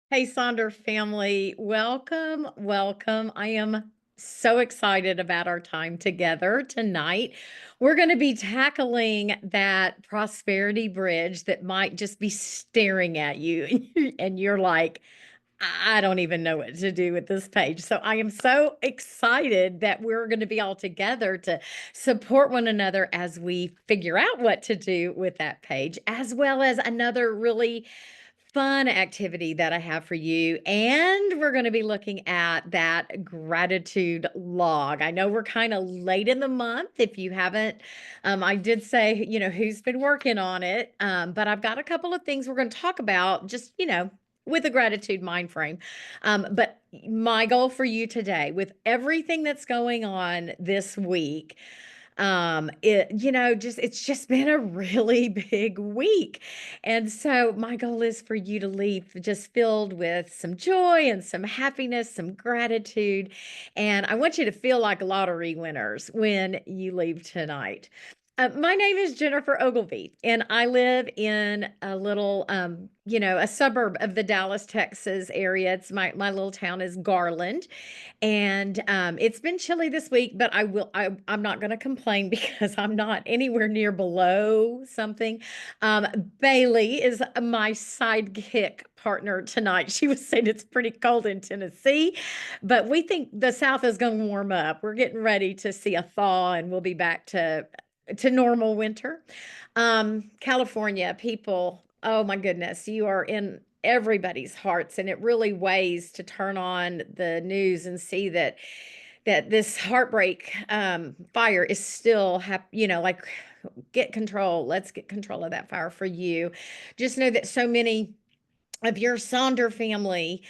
Hey, Sonder family, welcome, welcome. I am so excited about our time together tonight. We're going to be tackling that prosperity bridge that might just be staring at you, and you're like, I don't even know what to do with this page. So I am so excited that we're going to be all together to support one another as we figure out what to do with that page, as well as another really fun activity that I have for you. And we're going to be looking at that gratitude log. I know we're kind of late in the month. If you haven't, I did say, who's been working on it. But I've got a couple of things we're going to talk about just, with a gratitude mind frame. But my goal for you today, with everything that's going on this week, it's just been a really big week. And so my goal is for you to leave just filled with some joy and some happiness, some gratitude. And I want you to feel like lottery winners when you leave tonight. My name is Jennifer Ogilvie, and I live in a little, a suburb of the Dallas, Texas area. It's my little town is Garland, and it's been chilly this week, but I'm not going to complain because I'm not anywhere near below something. Bailey is my sidekick partner tonight. She was saying it's pretty cold in Tennessee, but we think the South is going to warm up. We're getting ready to see a thaw, and we'll be back to normal winter. California people, oh my goodness, you are in everybody's hearts, and it really weighs to turn on the news and see that this heartbreak fire is still like, get control. Let's get control of that fire for you. Just know that so many of your Sonder family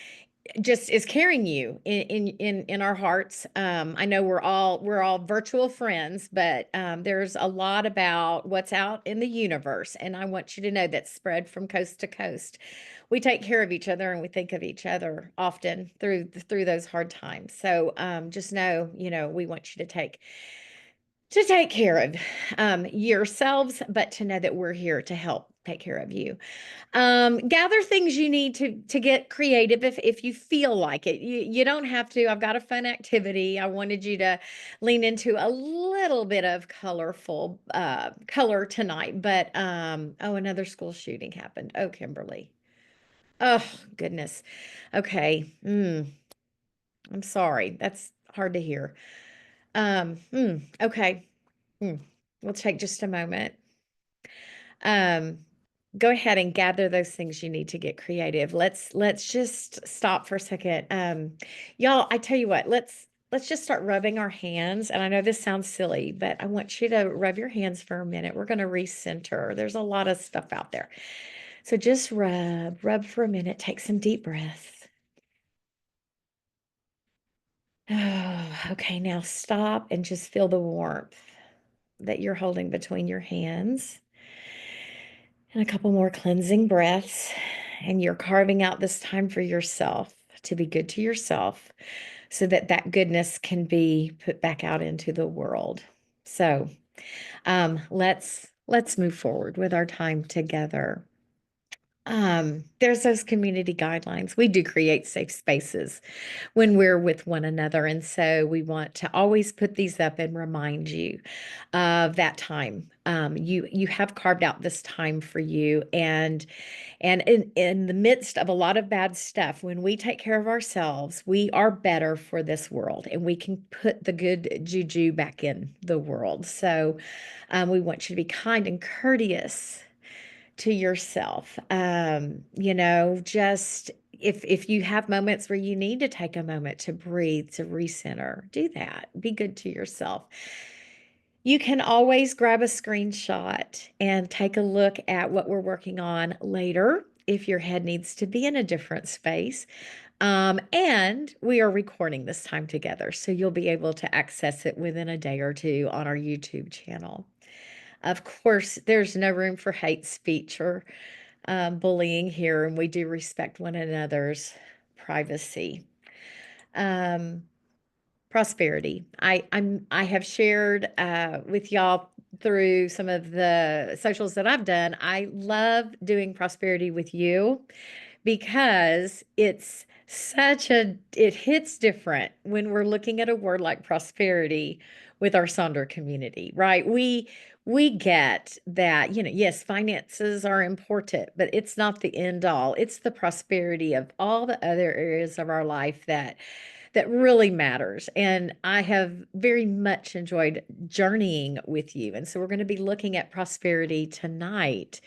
just is carrying you in our hearts. I know we're all virtual friends, but there's a lot about what's out in the universe, and I want you to know that spread from coast to coast. We take care of each other and we think of each other often through those hard times. So just know, we want you to take care of yourselves, but to know that we're here to help take care of you. Gather things you need to get creative if you feel like it. You don't have to. I've got a fun activity. I wanted you to lean into a little bit of colorful color tonight, but another school shooting happened. Oh, Kimberly. Oh, goodness. Okay. I'm sorry. That's hard to hear. Okay. We'll take just a moment. Um, Go ahead and gather those things you need to get creative. Let's just stop for a second. Y'all, I tell you what, let's just start rubbing our hands. And I know this sounds silly, but I want you to rub your hands for a minute. We're going to recenter. There's a lot of stuff out there. So just rub for a minute. Take some deep breaths. Oh, okay, now stop and just feel the warmth that you're holding between your hands. And a couple more cleansing breaths. And you're carving out this time for yourself to be good to yourself so that that goodness can be put back out into the world. So let's move forward with our time together. There's those community guidelines. We do create safe spaces when we're with one another. And so we want to always put these up and remind you of that time. You have carved out this time for you. And in the midst of a lot of bad stuff, when we take care of ourselves, we are better for this world, and we can put the good juju back in the world. So we want you to be kind and courteous to yourself. Just if you have moments where you need to take a moment to breathe, to recenter, do that. Be good to yourself. You can always grab a screenshot and take a look at what we're working on later if your head needs to be in a different space. And we are recording this time together, so you'll be able to access it within a day or two on our YouTube channel. Of course, there's no room for hate speech or bullying here, and we do respect one another's privacy. Um, Prosperity. I have shared with y'all through some of the socials that I've done. I love doing prosperity with you because it hits different when we're looking at a word like prosperity with our Sonder community, right? We get that, yes, finances are important, but it's not the end all. It's the prosperity of all the other areas of our life that really matters. And I have very much enjoyed journeying with you. And so we're going to be looking at prosperity tonight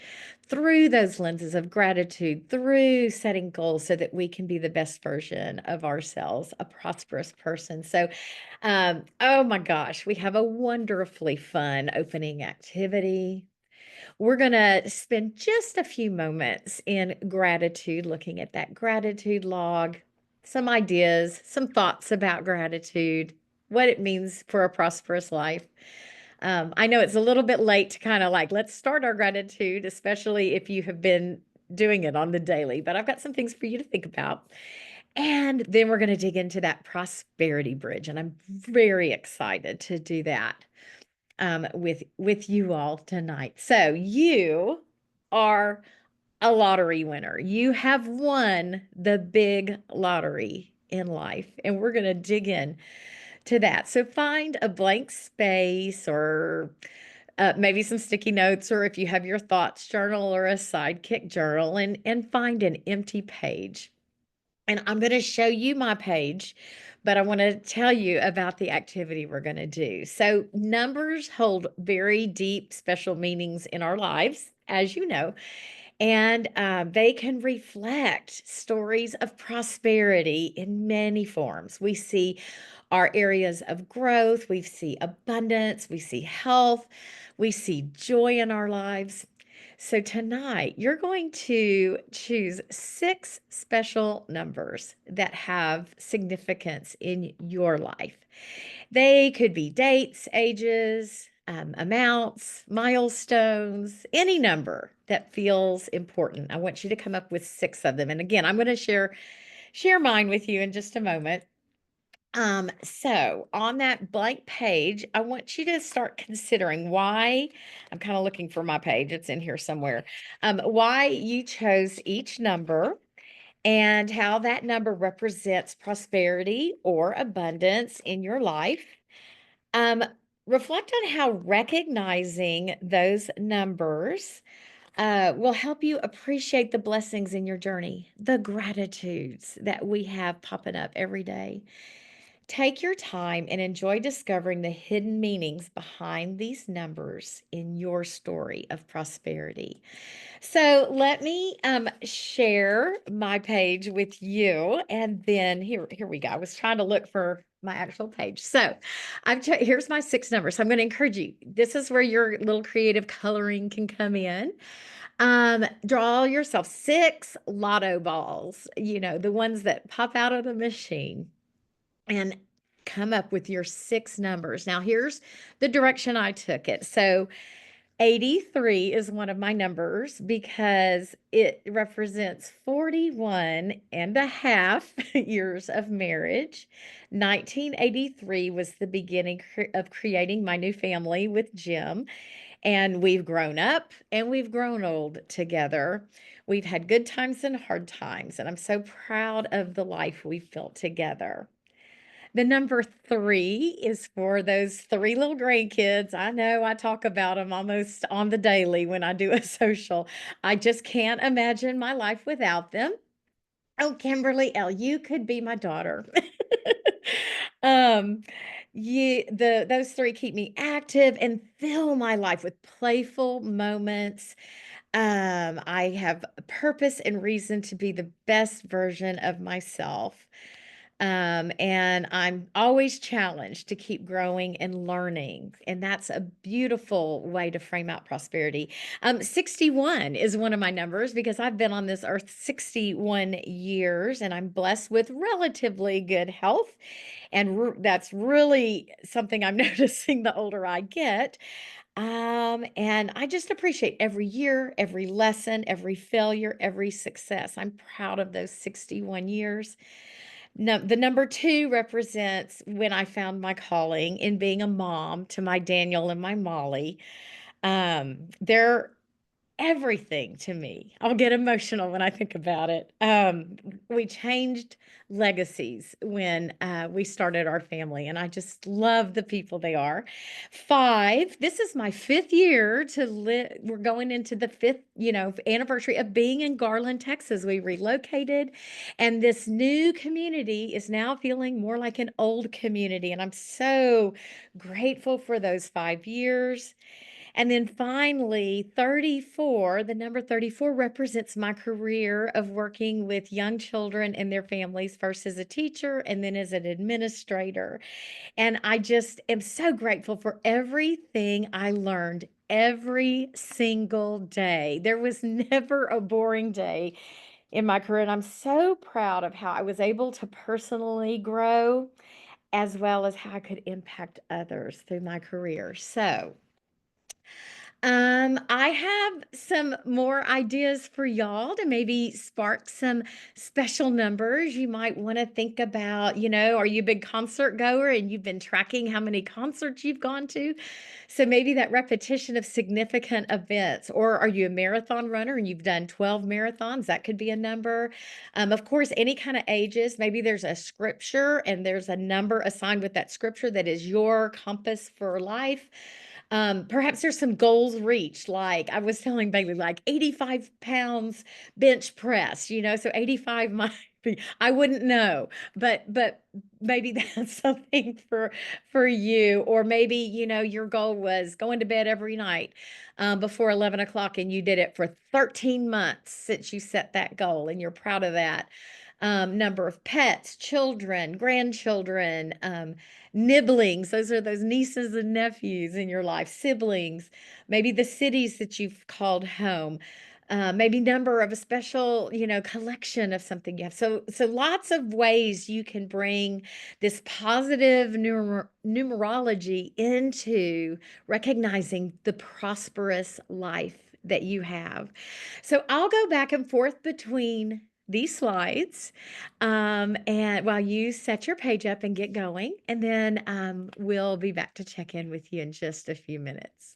through those lenses of gratitude, through setting goals so that we can be the best version of ourselves, a prosperous person. So, oh my gosh, we have a wonderfully fun opening activity. We're going to spend just a few moments in gratitude, looking at that gratitude log, some ideas, some thoughts about gratitude, what it means for a prosperous life. I know it's a little bit late to kind of like, let's start our gratitude, especially if you have been doing it on the daily, but I've got some things for you to think about. And then we're going to dig into that prosperity bridge. And I'm very excited to do that with you all tonight. So you are a lottery winner. You have won the big lottery in life, and we're going to dig in to that. So find a blank space or maybe some sticky notes, or if you have your thoughts journal or a sidekick journal, and find an empty page. And I'm going to show you my page, but I want to tell you about the activity we're going to do. So, numbers hold very deep, special meanings in our lives, as you know, and they can reflect stories of prosperity in many forms. We see our areas of growth, we see abundance, we see health, we see joy in our lives. So tonight, you're going to choose 6 special numbers that have significance in your life. They could be dates, ages, amounts, milestones, any number that feels important. I want you to come up with 6 of them. And again, I'm going to share mine with you in just a moment. So on that blank page, I want you to start considering why I'm kind of looking for my page. It's in here somewhere. Why you chose each number and how that number represents prosperity or abundance in your life. Um, Reflect on how recognizing those numbers will help you appreciate the blessings in your journey, the gratitudes that we have popping up every day. Take your time and enjoy discovering the hidden meanings behind these numbers in your story of prosperity. So let me share my page with you, and then here we go. I was trying to look for my actual page. So here's my 6 numbers. So I'm going to encourage you. This is where your little creative coloring can come in. Draw yourself 6 lotto balls, the ones that pop out of the machine, and come up with your 6 numbers. Now, here's the direction I took it. So, 83 is one of my numbers because it represents 41 and a half years of marriage. 1983 was the beginning of creating my new family with Jim, and we've grown up and we've grown old together. We've had good times and hard times, and I'm so proud of the life we've built together. The number 3 is for those 3 little grandkids. I know I talk about them almost on the daily when I do a social. I just can't imagine my life without them. Oh, Kimberly L., you could be my daughter. Um, those 3 keep me active and fill my life with playful moments. I have purpose and reason to be the best version of myself. And I'm always challenged to keep growing and learning. And that's a beautiful way to frame out prosperity. 61 is one of my numbers because I've been on this earth 61 years and I'm blessed with relatively good health. And that's really something I'm noticing the older I get. And I just appreciate every year, every lesson, every failure, every success. I'm proud of those 61 years. No, the number 2 represents when I found my calling in being a mom to my Daniel and my Molly. They're everything to me. I'll get emotional when I think about it. We changed legacies when we started our family, and I just love the people they are. Five, this is my fifth year to live. We're going into the fifth, anniversary of being in Garland, Texas. We relocated, and this new community is now feeling more like an old community. And I'm so grateful for those 5 years. And then finally, 34, the number 34 represents my career of working with young children and their families, first as a teacher and then as an administrator. And I just am so grateful for everything I learned every single day. There was never a boring day in my career. And I'm so proud of how I was able to personally grow as well as how I could impact others through my career. So, I have some more ideas for y'all to maybe spark some special numbers you might want to think about. Are you a big concert goer and you've been tracking how many concerts you've gone to? So maybe that repetition of significant events, or are you a marathon runner and you've done 12 marathons? That could be a number. Of course, any kind of ages, maybe there's a scripture and there's a number assigned with that scripture that is your compass for life. Perhaps there's some goals reached, like I was telling Bailey, like 85 pounds bench press, so 85 might be, I wouldn't know, but maybe that's something for you. Or maybe, your goal was going to bed every night before 11 o'clock, and you did it for 13 months since you set that goal, and you're proud of that. Number of pets, children, grandchildren, nibblings. Those are those nieces and nephews in your life, siblings, maybe the cities that you've called home. Maybe number of a special, collection of something you have. So lots of ways you can bring this positive numerology into recognizing the prosperous life that you have. So I'll go back and forth between these slides, and while you set your page up and get going, and then we'll be back to check in with you in just a few minutes.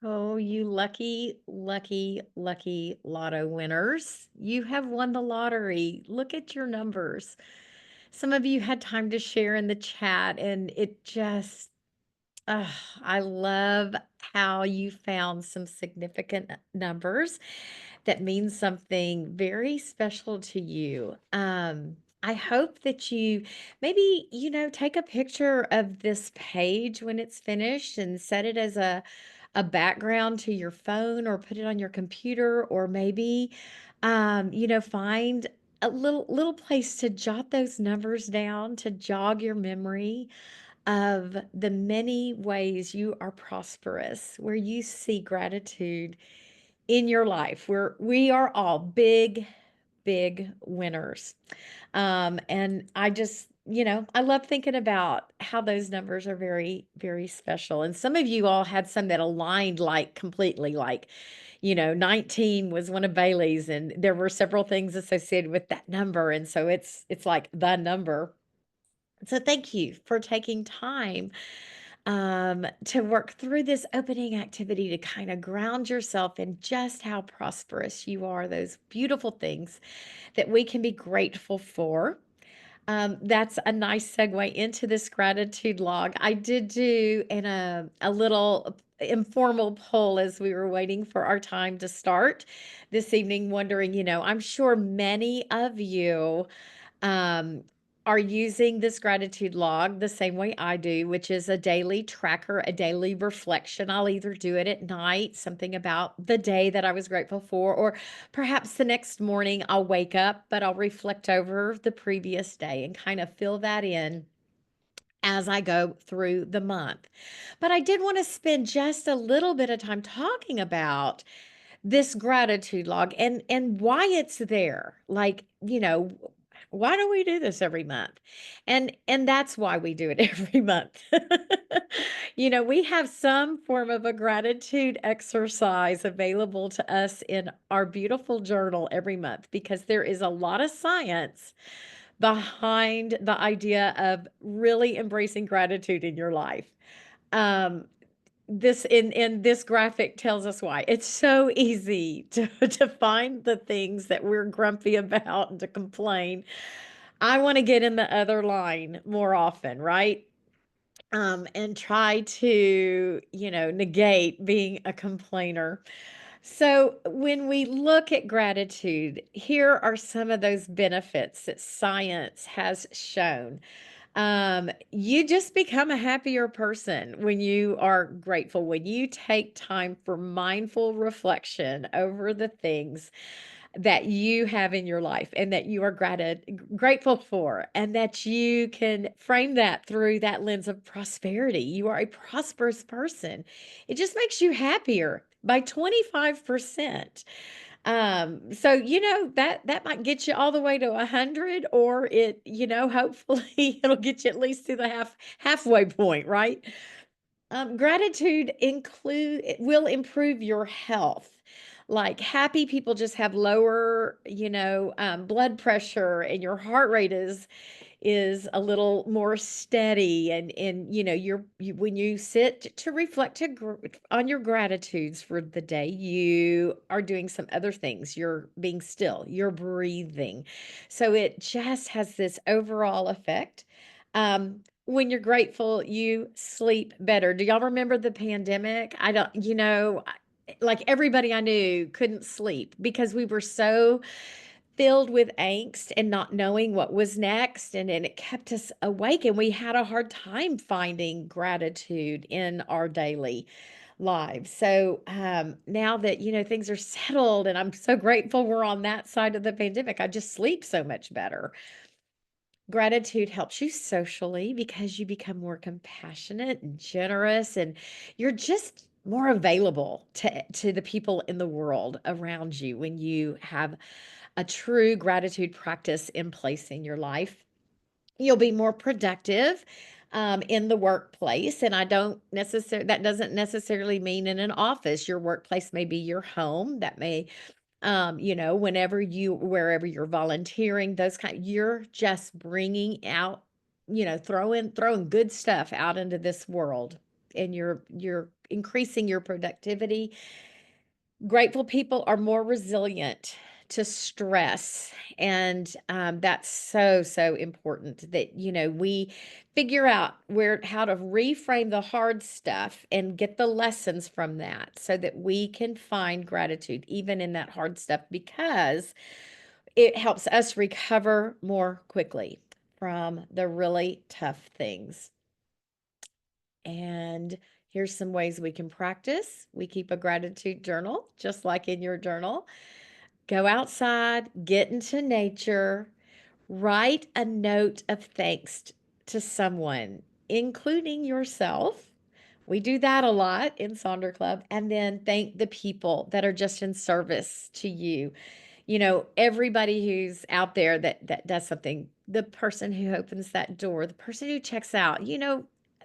Oh, you lucky, lucky, lucky lotto winners. You have won the lottery. Look at your numbers. Some of you had time to share in the chat, and it just, ugh, I love how you found some significant numbers that means something very special to you. I hope that you maybe, take a picture of this page when it's finished and set it as a background to your phone or put it on your computer, or maybe, find a little place to jot those numbers down to jog your memory of the many ways you are prosperous, where you see gratitude in your life. We are all big, big winners. And I just, I love thinking about how those numbers are very, very special. And some of you all had some that aligned like completely, like, 19 was one of Bailey's, and there were several things associated with that number. And so it's like the number. So thank you for taking time to work through this opening activity to kind of ground yourself in just how prosperous you are, those beautiful things that we can be grateful for. That's a nice segue into this gratitude log. I did do a little informal poll as we were waiting for our time to start this evening, wondering, I'm sure many of you um, are using this gratitude log the same way I do, which is a daily tracker, a daily reflection. I'll either do it at night, something about the day that I was grateful for, or perhaps the next morning I'll wake up, but I'll reflect over the previous day and kind of fill that in as I go through the month. But I did want to spend just a little bit of time talking about this gratitude log and why it's there. Like, why do we do this every month? And that's why we do it every month. We have some form of a gratitude exercise available to us in our beautiful journal every month, because there is a lot of science behind the idea of really embracing gratitude in your life. Um, this in this graphic tells us why. It's so easy to to find the things that we're grumpy about and to complain. I want to get in the other line more often, right? And try to, negate being a complainer. So, when we look at gratitude, here are some of those benefits that science has shown. You just become a happier person when you are grateful, when you take time for mindful reflection over the things that you have in your life and that you are grateful for, and that you can frame that through that lens of prosperity. You are a prosperous person. It just makes you happier by 25%. So that might get you all the way to 100, or hopefully it'll get you at least to the halfway point, right? Gratitude it will improve your health. Like, happy people just have lower, blood pressure, and your heart rate is a little more steady, and when you sit to reflect on your gratitudes for the day, you are doing some other things. You're being still, you're breathing, so it just has this overall effect. When you're grateful, you sleep better. Do y'all remember the pandemic? I don't, like, everybody I knew couldn't sleep because we were so filled with angst and not knowing what was next, and it kept us awake, and we had a hard time finding gratitude in our daily lives. So, now that, things are settled, and I'm so grateful we're on that side of the pandemic, I just sleep so much better. Gratitude helps you socially because you become more compassionate and generous, and you're just more available to the people in the world around you when you have a true gratitude practice in place in your life. You'll be more productive in the workplace. And that doesn't necessarily mean in an office. Your workplace may be your home. That may, wherever you're volunteering, you're just bringing out, throwing good stuff out into this world. And you're increasing your productivity. Grateful people are more resilient to stress. And that's so, so important that, we figure out how to reframe the hard stuff and get the lessons from that so that we can find gratitude even in that hard stuff, because it helps us recover more quickly from the really tough things. And here's some ways we can practice. We keep a gratitude journal, just like in your journal. Go outside, get into nature, write a note of thanks to someone, including yourself. We do that a lot in Sonder Club. And then thank the people that are just in service to you. Everybody who's out there that does something, the person who opens that door, the person who checks out,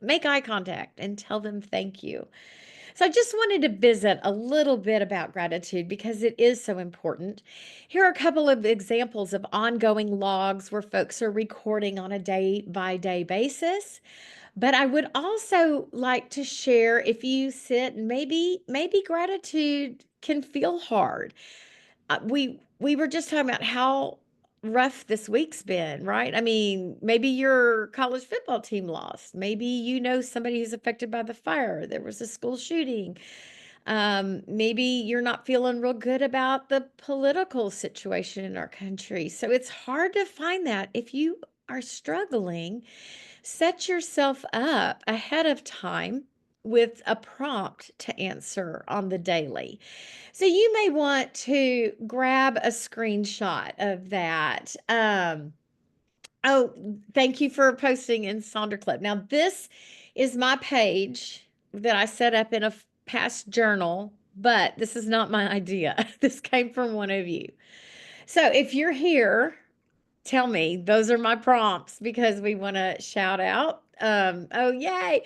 make eye contact and tell them thank you. So I just wanted to visit a little bit about gratitude because it is so important. Here are a couple of examples of ongoing logs where folks are recording on a day by day basis. But I would also like to share, if you sit and maybe gratitude can feel hard. We were just talking about how rough this week's been, right? I mean, maybe your college football team lost. Maybe somebody who's affected by the fire. There was a school shooting. Maybe you're not feeling real good about the political situation in our country. So it's hard to find that. If you are struggling, set yourself up ahead of time with a prompt to answer on the daily. So you may want to grab a screenshot of that. Oh, thank you for posting in Sonder Clip. Now, this is my page that I set up in a past journal, but this is not my idea. This came from one of you. So if you're here, tell me. Those are my prompts because we want to shout out. Oh, yay.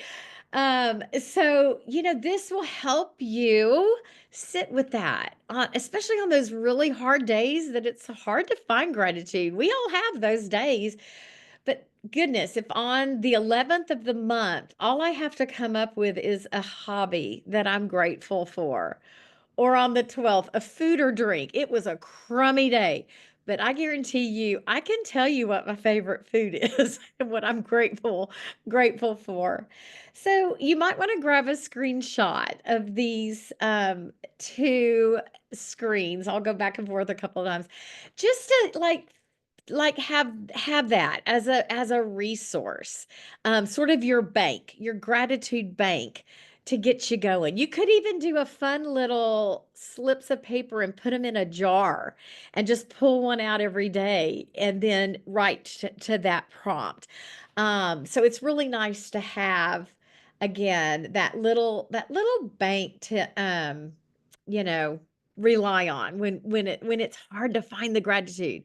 This will help you sit with that, especially on those really hard days that it's hard to find gratitude. We all have those days, but goodness, if on the 11th of the month, all I have to come up with is a hobby that I'm grateful for, or on the 12th, a food or drink. It was a crummy day, but I guarantee you, I can tell you what my favorite food is and what I'm grateful for. So you might want to grab a screenshot of these two screens. I'll go back and forth a couple of times just to have that as a resource, sort of your bank, your gratitude bank to get you going. You could even do a fun little slips of paper and put them in a jar and just pull one out every day and then write to that prompt. So it's really nice to have, again, that little bank to you know rely on when it's hard to find the gratitude,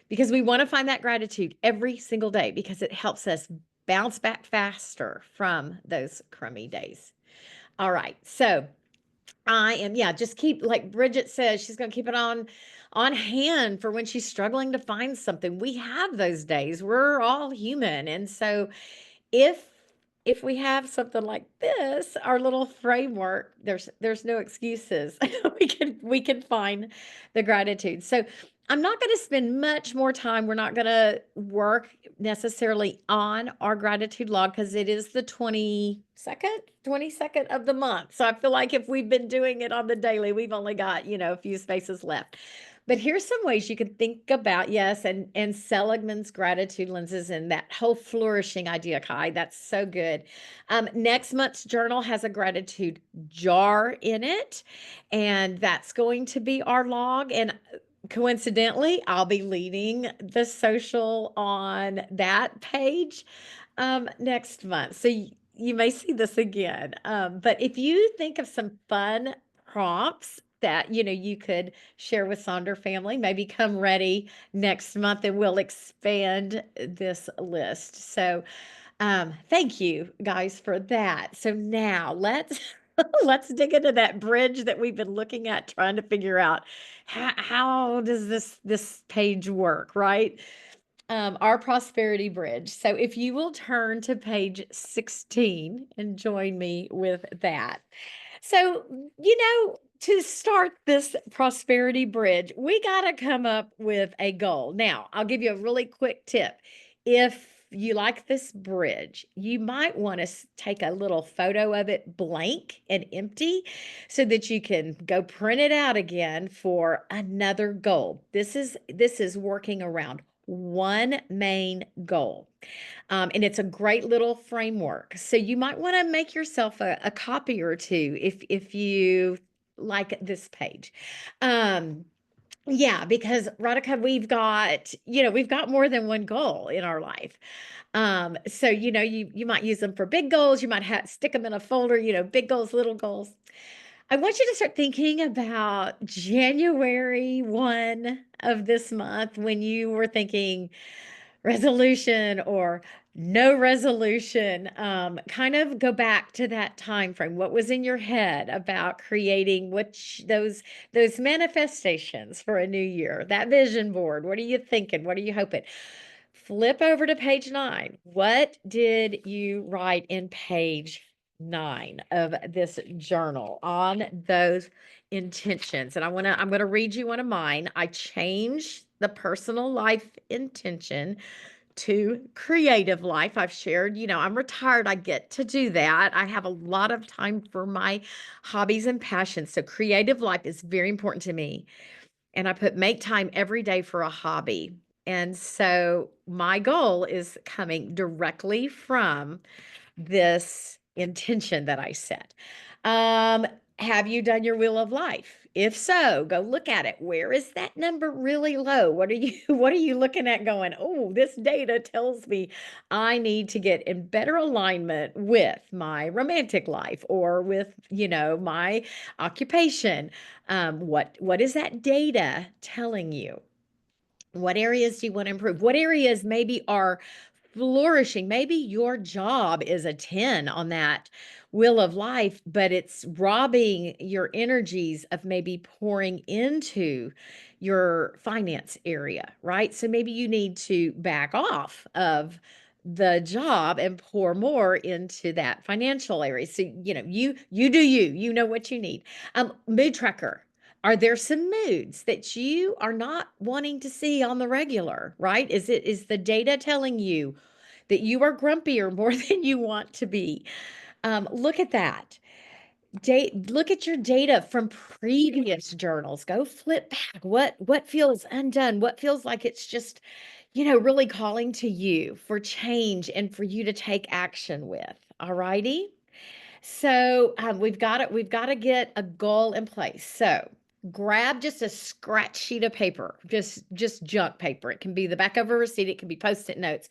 because we want to find that gratitude every single day because it helps us bounce back faster from those crummy days. All right. So just keep, like Bridget says, she's going to keep it on hand for when she's struggling to find something. We have those days. We're all human. And so if we have something like this, our little framework, there's no excuses. We can find the gratitude. So I'm not going to spend much more time. We're not going to work necessarily on our gratitude log because it is the 22nd of the month. So I feel like if we've been doing it on the daily, we've only got, a few spaces left. But here's some ways you can think about, yes, and Seligman's gratitude lenses and that whole flourishing idea, Kai. That's so good. Next month's journal has a gratitude jar in it, and that's going to be our log. And coincidentally, I'll be leading the social on that page next month. So you may see this again. But if you think of some fun prompts that you could share with Sonder family, maybe come ready next month and we'll expand this list. So thank you guys for that. So now let's let's dig into that bridge that we've been looking at, trying to figure out how does this page work, right? Our prosperity bridge. So if you will turn to page 16 and join me with that. So, to start this prosperity bridge, we got to come up with a goal. Now, I'll give you a really quick tip. If you like this bridge, you might want to take a little photo of it blank and empty so that you can go print it out again for another goal. This is working around one main goal. And it's a great little framework. So you might want to make yourself a copy or two if you like this page. Um, yeah, because Radhika, we've got more than one goal in our life. So you might use them for big goals. You might stick them in a folder. Big goals, little goals. I want you to start thinking about January 1 of this month when you were thinking resolution or no resolution. Kind of go back to that time frame. What was in your head about creating those manifestations for a new year? That vision board. What are you thinking? What are you hoping? Flip over to page 9. What did you write in page 9 of this journal on those intentions? And I'm going to read you one of mine. I changed the personal life intention to creative life. I've shared, I'm retired. I get to do that. I have a lot of time for my hobbies and passions. So creative life is very important to me. And I put make time every day for a hobby. And so my goal is coming directly from this intention that I set. Have you done your wheel of life? If so, go look at it. Where is that number really low? What are you what are you looking at going, "Oh, this data tells me I need to get in better alignment with my romantic life or with, my occupation." What is that data telling you? What areas do you want to improve? What areas maybe are flourishing? Maybe your job is a 10 on that wheel of life, but it's robbing your energies of maybe pouring into your finance area, right? So maybe you need to back off of the job and pour more into that financial area. So, you do you know what you need. Mood tracker. Are there some moods that you are not wanting to see on the regular, right? Is the data telling you that you are grumpier more than you want to be? Look at that. Look at your data from previous journals. Go flip back. What feels undone? What feels like it's just, really calling to you for change and for you to take action with. All righty. So we've got to get a goal in place. So grab just a scratch sheet of paper, just junk paper. It can be the back of a receipt, it can be post-it notes.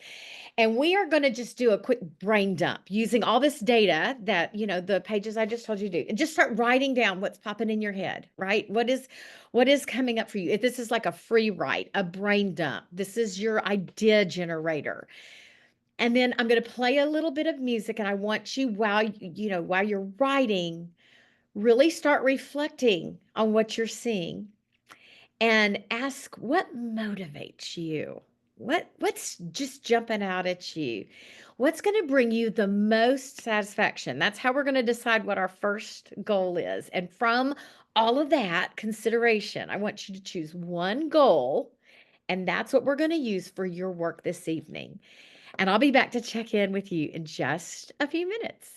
And we are going to just do a quick brain dump using all this data that, the pages I just told you to do. And just start writing down what's popping in your head, right? What is coming up for you? If this is like a free write, a brain dump, this is your idea generator. And then I'm going to play a little bit of music, and I want you while you're writing, really start reflecting on what you're seeing and ask what motivates you. What's just jumping out at you? What's going to bring you the most satisfaction? That's how we're going to decide what our first goal is. And from all of that consideration, I want you to choose one goal, and that's what we're going to use for your work this evening. And I'll be back to check in with you in just a few minutes.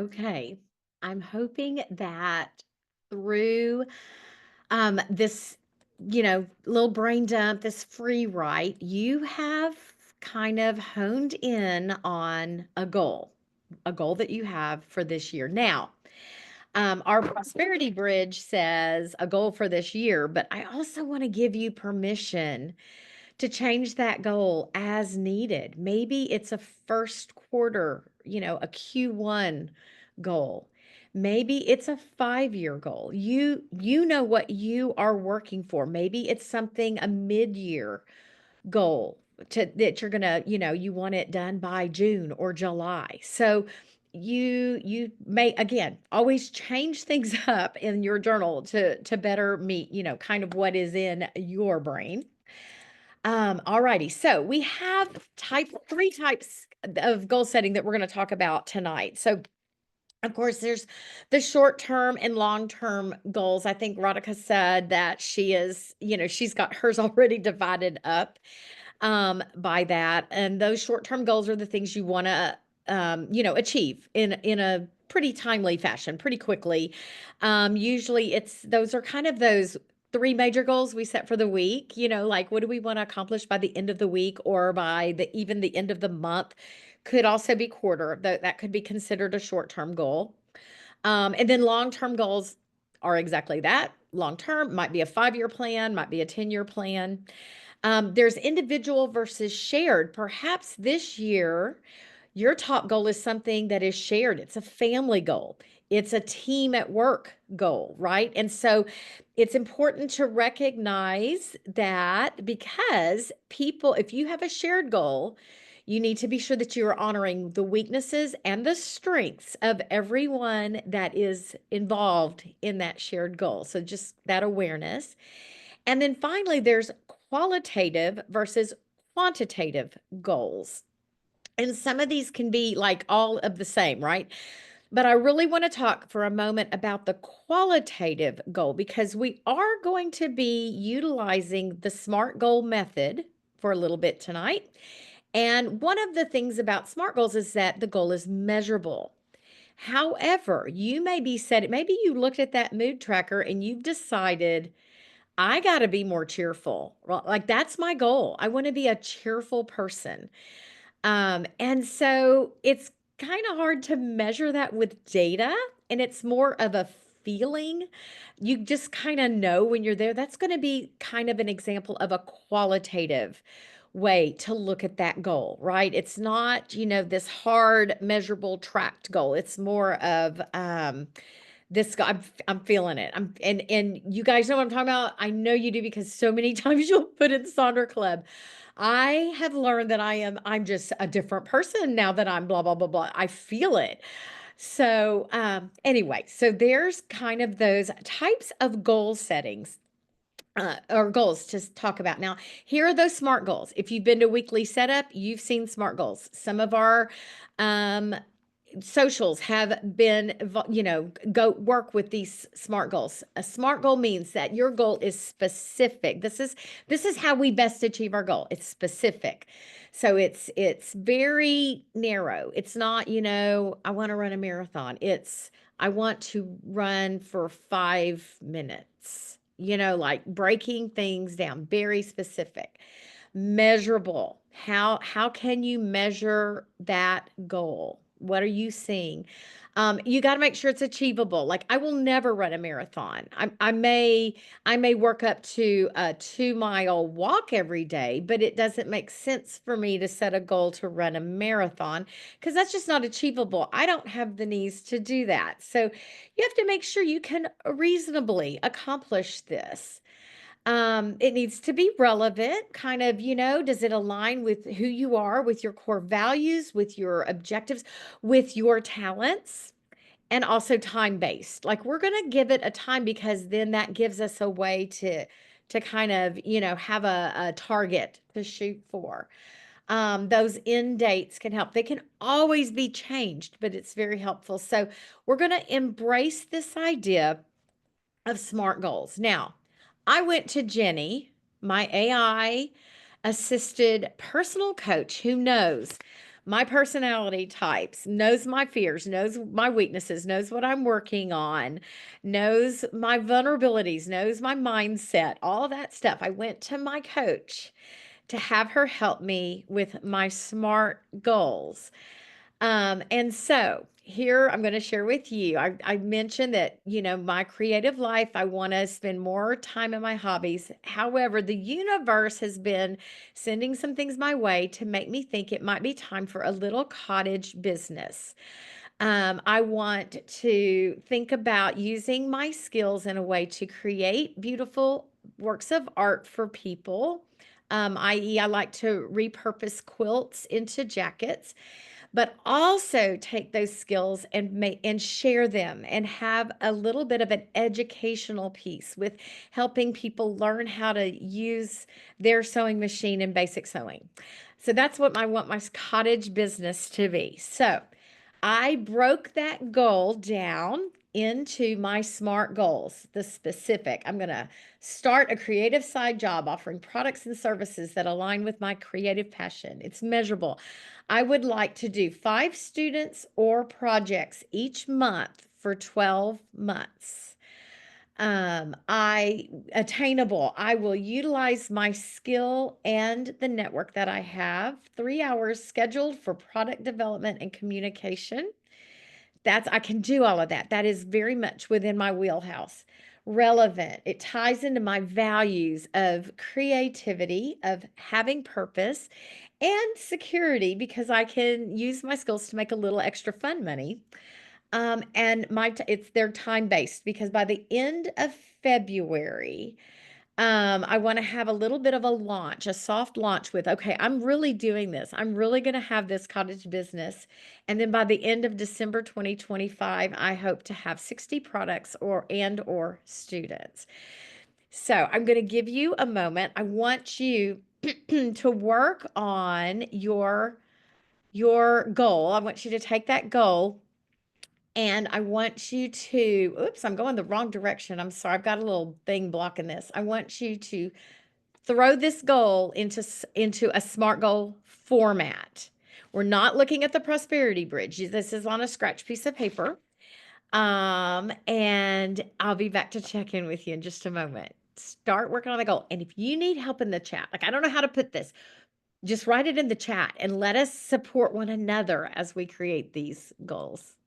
Okay. I'm hoping that through this, little brain dump, this free write, you have kind of honed in on a goal that you have for this year. Now, our prosperity bridge says a goal for this year, but I also want to give you permission to change that goal as needed. Maybe it's a first quarter, a Q1 goal. Maybe it's a 5-year goal. You know what you are working for. Maybe it's something a mid-year goal that you're gonna, you want it done by June or July. So you may again always change things up in your journal to better meet, kind of what is in your brain. Alrighty. So we have three types of goal setting that we're going to talk about tonight. So of course, there's the short term and long term goals. I think Radhika said that she's got hers already divided up by that. And those short-term goals are the things you want to, achieve in a pretty timely fashion, pretty quickly. Usually those are kind of those three major goals we set for the week, like what do we want to accomplish by the end of the week or by even the end of the month. Could also be quarter. That could be considered a short-term goal. And then long-term goals are exactly that. Long term might be a 5-year plan, might be a 10-year plan. There's individual versus shared. Perhaps this year, your top goal is something that is shared. It's a family goal. It's a team at work goal, right? And so it's important to recognize that because people, if you have a shared goal, you need to be sure that you are honoring the weaknesses and the strengths of everyone that is involved in that shared goal. So just that awareness. And then finally, there's qualitative versus quantitative goals. And some of these can be like all of the same, right? But I really want to talk for a moment about the qualitative goal because we are going to be utilizing the SMART goal method for a little bit tonight. And one of the things about SMART goals is that the goal is measurable. However, maybe you looked at that mood tracker and you've decided I gotta be more cheerful. Well, like that's my goal. I want to be a cheerful person. And so it's kind of hard to measure that with data, and it's more of a feeling. You just kind of know when you're there. That's going to be kind of an example of a qualitative way to look at that goal, right? It's not, this hard, measurable, tracked goal. It's more of this guy, I'm feeling it. And you guys know what I'm talking about. I know you do because so many times you'll put in Sonder Club. I have learned that I'm just a different person now that I'm blah blah blah blah. I feel it. So anyway, so there's kind of those types of goal settings or goals to talk about. Now, here are those SMART goals. If you've been to weekly setup, you've seen SMART goals. Some of our um, socials have been, go work with these SMART goals. A SMART goal means that your goal is specific. This is how we best achieve our goal. It's specific. So it's very narrow. It's not, I want to run a marathon. It's I want to run for 5 minutes. Like breaking things down, very specific. Measurable. How can you measure that goal? What are you seeing? You got to make sure it's achievable. Like I will never run a marathon. I may work up to a 2-mile walk every day, but it doesn't make sense for me to set a goal to run a marathon because that's just not achievable. I don't have the knees to do that. So you have to make sure you can reasonably accomplish this. It needs to be relevant, kind of, does it align with who you are, with your core values, with your objectives, with your talents, and also time-based. Like we're going to give it a time because then that gives us a way to kind of, have a target to shoot for. Those end dates can help. They can always be changed, but it's very helpful. So we're going to embrace this idea of SMART goals. Now, I went to Jenny, my AI assisted personal coach who knows my personality types, knows my fears, knows my weaknesses, knows what I'm working on, knows my vulnerabilities, knows my mindset, all that stuff. I went to my coach to have her help me with my SMART goals. And so here I'm going to share with you. I mentioned that, my creative life, I want to spend more time in my hobbies. However, the universe has been sending some things my way to make me think it might be time for a little cottage business. I want to think about using my skills in a way to create beautiful works of art for people. I.e., I like to repurpose quilts into jackets, but also take those skills and share them and have a little bit of an educational piece with helping people learn how to use their sewing machine and basic sewing. So that's what I want my cottage business to be. So I broke that goal down into my SMART goals, the specific. I'm going to start a creative side job offering products and services that align with my creative passion. It's measurable. I would like to do 5 students or projects each month for 12 months. I attainable. I will utilize my skill and the network that I have. 3 hours scheduled for product development and communication. I can do all of that. That is very much within my wheelhouse. Relevant. It ties into my values of creativity, of having purpose, and security because I can use my skills to make a little extra fun money. And they're time based because by the end of February, I want to have a little bit of a launch, a soft launch with, okay, I'm really doing this. I'm really going to have this cottage business. And then by the end of December 2025, I hope to have 60 products or students. So I'm going to give you a moment. I want you to work on your goal. I want you to take that goal and I want you to, oops, I'm going the wrong direction. I'm sorry. I've got a little thing blocking this. I want you to throw this goal into a SMART goal format. We're not looking at the prosperity bridge. This is on a scratch piece of paper. And I'll be back to check in with you in just a moment. Start working on the goal. And if you need help in the chat, like I don't know how to put this, just write it in the chat and let us support one another as we create these goals.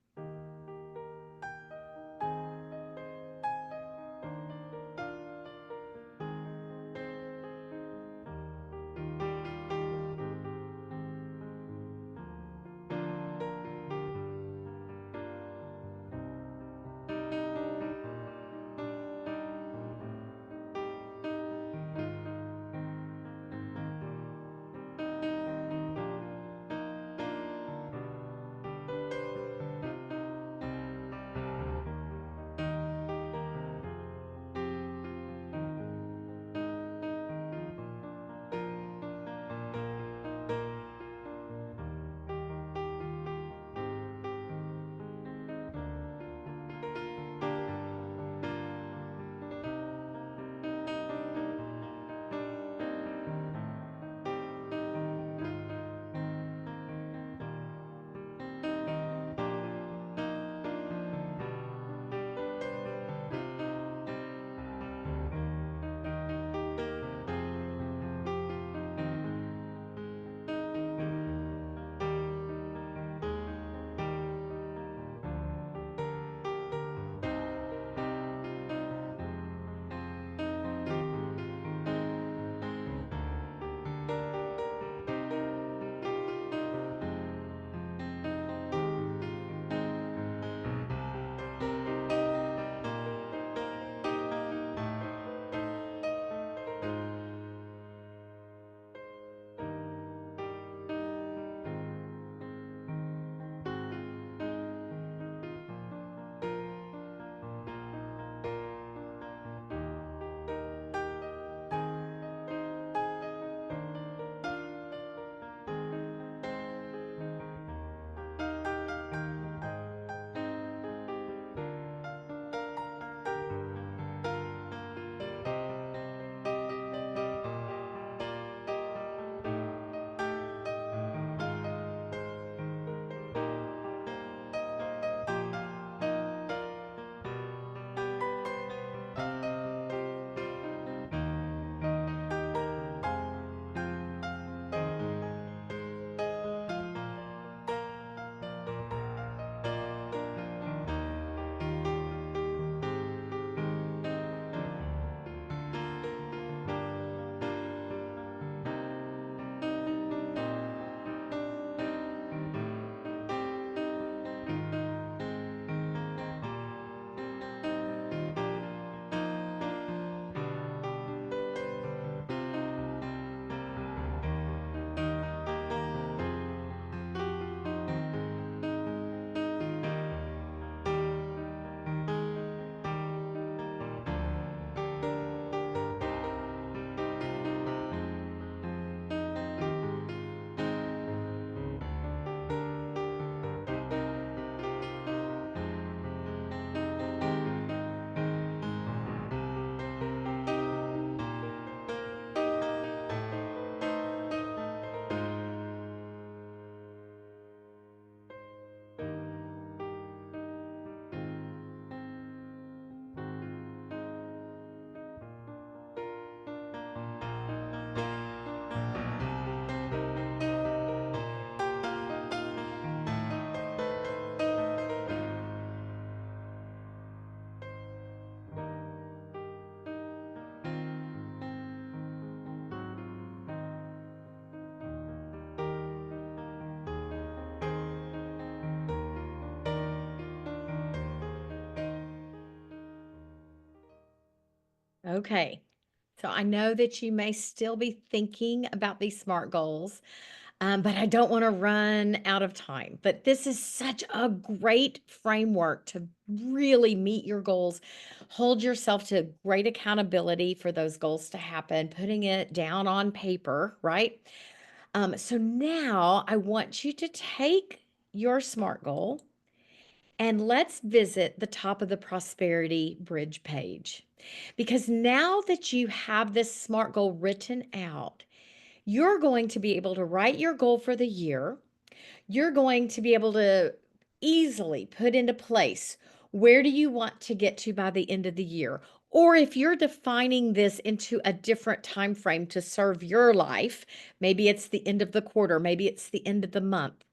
Okay. So I know that you may still be thinking about these SMART goals, but I don't want to run out of time. But this is such a great framework to really meet your goals, hold yourself to great accountability for those goals to happen, putting it down on paper, right? So now I want you to take your SMART goal and let's visit the top of the Prosperity Bridge page. Because now that you have this SMART goal written out, you're going to be able to write your goal for the year. You're going to be able to easily put into place where do you want to get to by the end of the year? Or if you're defining this into a different time frame to serve your life, maybe it's the end of the quarter, maybe it's the end of the month.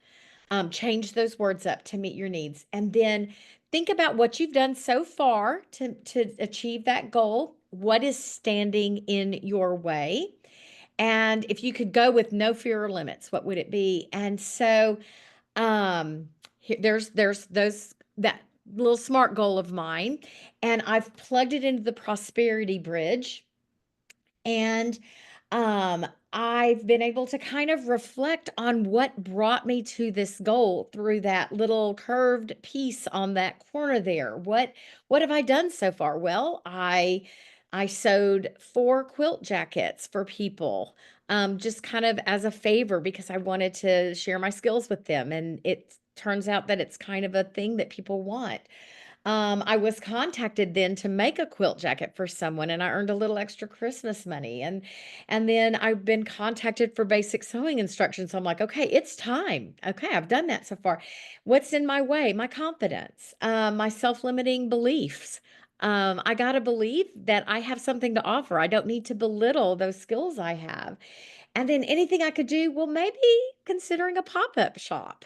Change those words up to meet your needs. And then think about what you've done so far to achieve that goal. What is standing in your way? And if you could go with no fear or limits, what would it be? And so there's those that little SMART goal of mine, and I've plugged it into the prosperity bridge. And um, I've been able to kind of reflect on what brought me to this goal through that little curved piece on that corner there. What have I done so far? Well, I sewed 4 quilt jackets for people, just kind of as a favor because I wanted to share my skills with them. And it turns out that it's kind of a thing that people want. I was contacted then to make a quilt jacket for someone, and I earned a little extra Christmas money. And then I've been contacted for basic sewing instructions. So I'm like, okay, it's time. Okay, I've done that so far. What's in my way? My confidence, my self-limiting beliefs. I got to believe that I have something to offer. I don't need to belittle those skills I have. And then anything I could do, well, maybe considering a pop-up shop.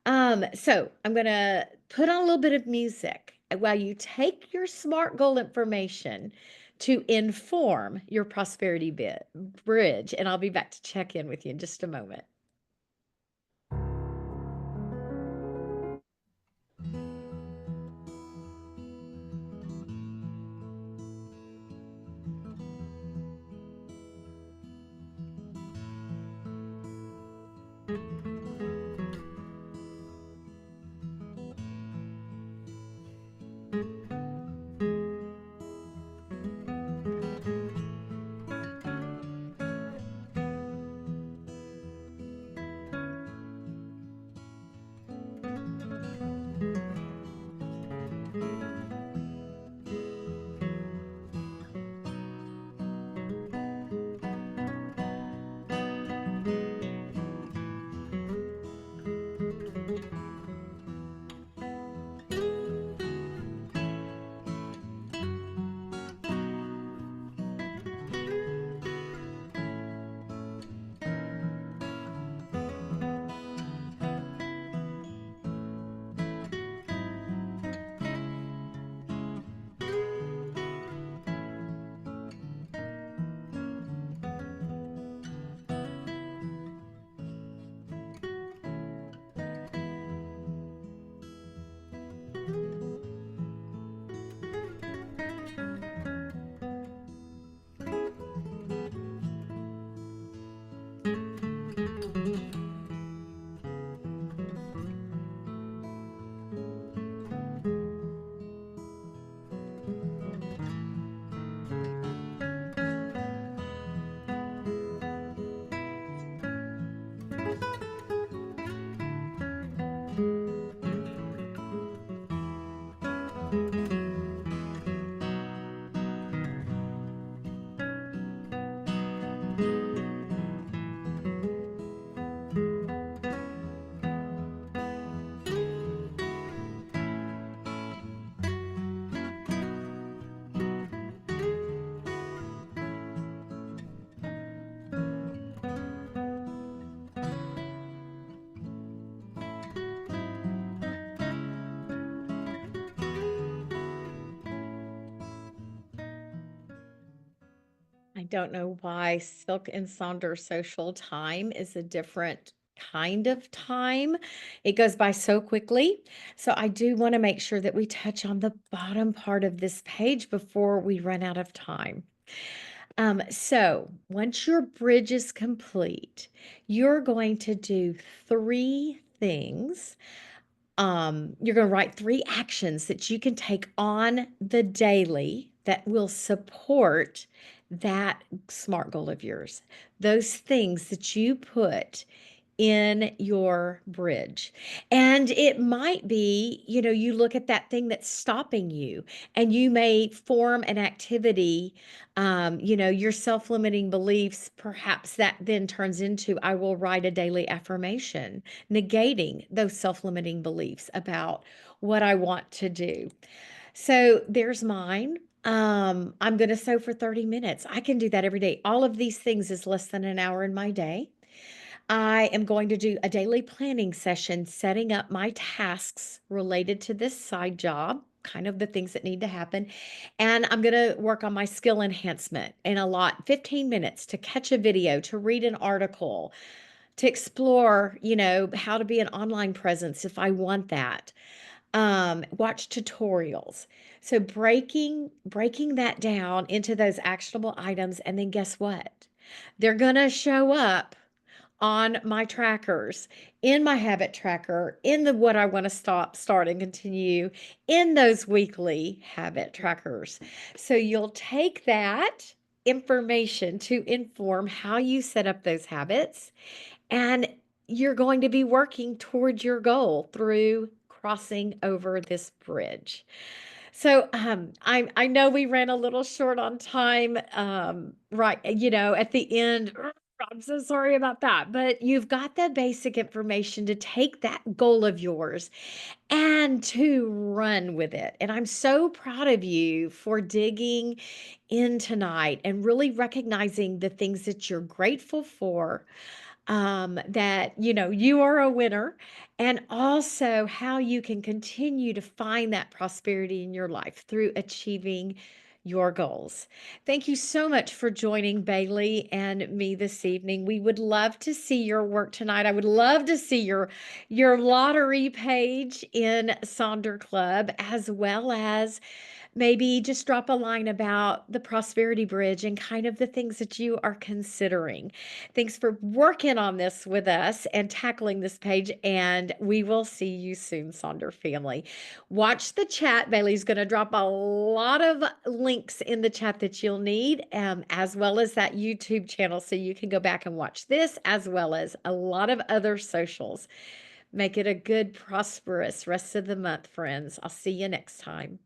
So I'm gonna put on a little bit of music while you take your SMART goal information to inform your prosperity bridge, and I'll be back to check in with you in just a moment. I don't know why Silk and Sonder Social time is a different kind of time. It goes by so quickly. So I do want to make sure that we touch on the bottom part of this page before we run out of time. So once your bridge is complete, you're going to do 3 things. You're going to write 3 actions that you can take on the daily that will support that SMART goal of yours. Those things that you put in your bridge. And it might be, you look at that thing that's stopping you, and you may form an activity, your self limiting beliefs. Perhaps that then turns into, I will write a daily affirmation, negating those self limiting beliefs about what I want to do. So there's mine. I'm going to sew for 30 minutes. I can do that every day. All of these things is less than an hour in my day. I am going to do a daily planning session, setting up my tasks related to this side job, kind of the things that need to happen. And I'm going to work on my skill enhancement and a lot, 15 minutes to catch a video, to read an article, to explore, how to be an online presence if I want that. Watch tutorials. So breaking that down into those actionable items, and then guess what? They're going to show up on my trackers, in my habit tracker, in the what I want to start, and continue, in those weekly habit trackers. So you'll take that information to inform how you set up those habits, and you're going to be working towards your goal through crossing over this bridge. So, I know we ran a little short on time, right, at the end. I'm so sorry about that, but you've got the basic information to take that goal of yours and to run with it. And I'm so proud of you for digging in tonight and really recognizing the things that you're grateful for, that you are a winner, and also how you can continue to find that prosperity in your life through achieving your goals. Thank you so much for joining Bailey and me this evening. We would love to see your work tonight. I would love to see your lottery page in Sonder Club, as well as maybe just drop a line about the Prosperity Bridge and kind of the things that you are considering. Thanks for working on this with us and tackling this page, and we will see you soon, Sonder family. Watch the chat. Bailey's going to drop a lot of links in the chat that you'll need, as well as that YouTube channel, so you can go back and watch this, as well as a lot of other socials. Make it a good, prosperous rest of the month, friends. I'll see you next time.